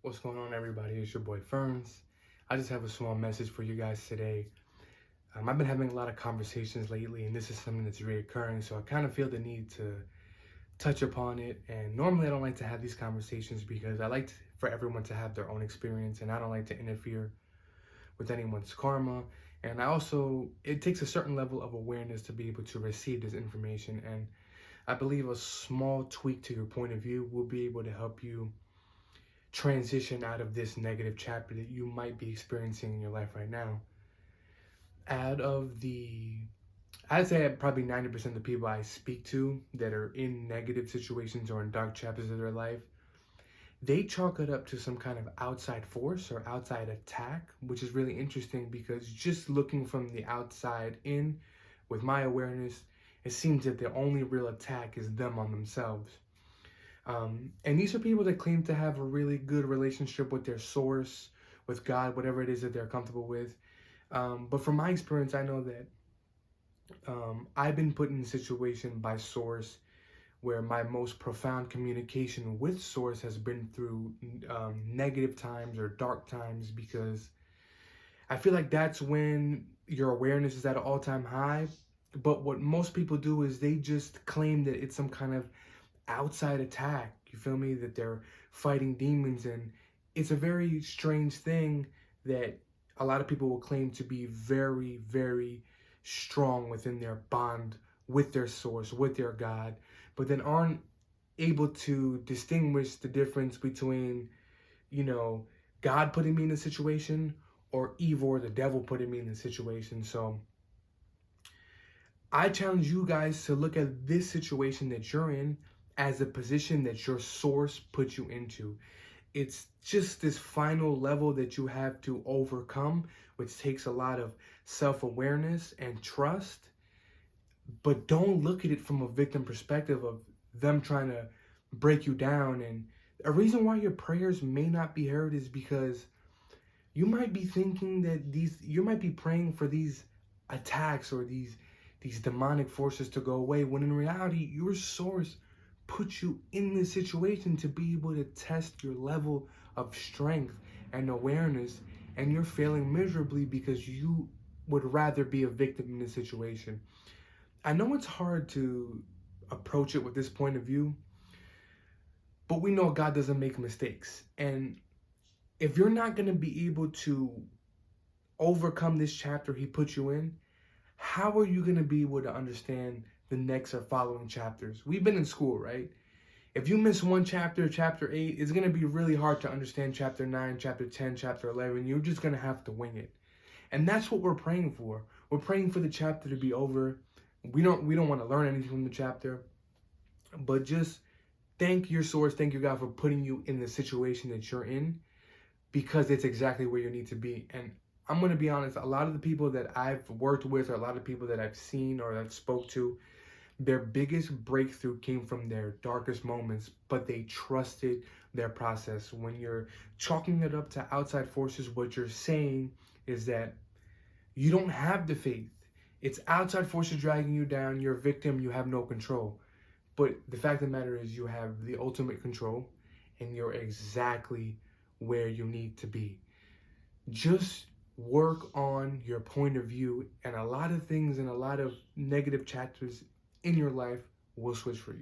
What's going on, everybody? It's your boy Ferns. I just have a small message for you guys today. I've been having a lot of conversations lately, and this is something that's reoccurring, so I kind of feel the need to touch upon it. And normally I don't like to have these conversations because for everyone to have their own experience, and I don't like to interfere with anyone's karma. And it takes a certain level of awareness to be able to receive this information. And I believe a small tweak to your point of view will be able to help you transition out of this negative chapter that you might be experiencing in your life right now. I'd say probably 90% of the people I speak to that are in negative situations or in dark chapters of their life, they chalk it up to some kind of outside force or outside attack, which is really interesting because just looking from the outside in with my awareness, it seems that the only real attack is them on themselves. And these are people that claim to have a really good relationship with their source, with God, whatever it is that they're comfortable with. But from my experience, I know that I've been put in a situation by source where my most profound communication with source has been through negative times or dark times, because I feel like that's when your awareness is at an all-time high. But what most people do is they just claim that it's some kind of outside attack, you feel me, that they're fighting demons. And it's a very strange thing that a lot of people will claim to be very, very strong within their bond with their source, with their God, but then aren't able to distinguish the difference between, God putting me in a situation or evil or the devil putting me in a situation. So I challenge you guys to look at this situation that you're in as a position that your source put you into. It's just this final level that you have to overcome, which takes a lot of self-awareness and trust. But don't look at it from a victim perspective of them trying to break you down. And a reason why your prayers may not be heard is because you might be thinking that you might be praying for these attacks or these demonic forces to go away, when in reality, your source put you in this situation to be able to test your level of strength and awareness, and you're failing miserably because you would rather be a victim in this situation. I know it's hard to approach it with this point of view, but we know God doesn't make mistakes. And if you're not going to be able to overcome this chapter he put you in, how are you going to be able to understand the next or following chapters? We've been in school, right? If you miss one chapter, chapter 8, it's going to be really hard to understand chapter 9, chapter 10, chapter 11. You're just going to have to wing it. And that's what we're praying for. We're praying for the chapter to be over. We don't want to learn anything from the chapter, but just thank your source, thank your God for putting you in the situation that you're in, because it's exactly where you need to be. And I'm going to be honest, a lot of the people that I've worked with, or a lot of people that I've seen or I've spoke to, their biggest breakthrough came from their darkest moments, but they trusted their process. When you're chalking it up to outside forces, what you're saying is that you don't have the faith. It's outside forces dragging you down. You're a victim. You have no control. But the fact of the matter is you have the ultimate control, and you're exactly where you need to be. Just work on your point of view, and a lot of things and a lot of negative chapters in your life will switch for you.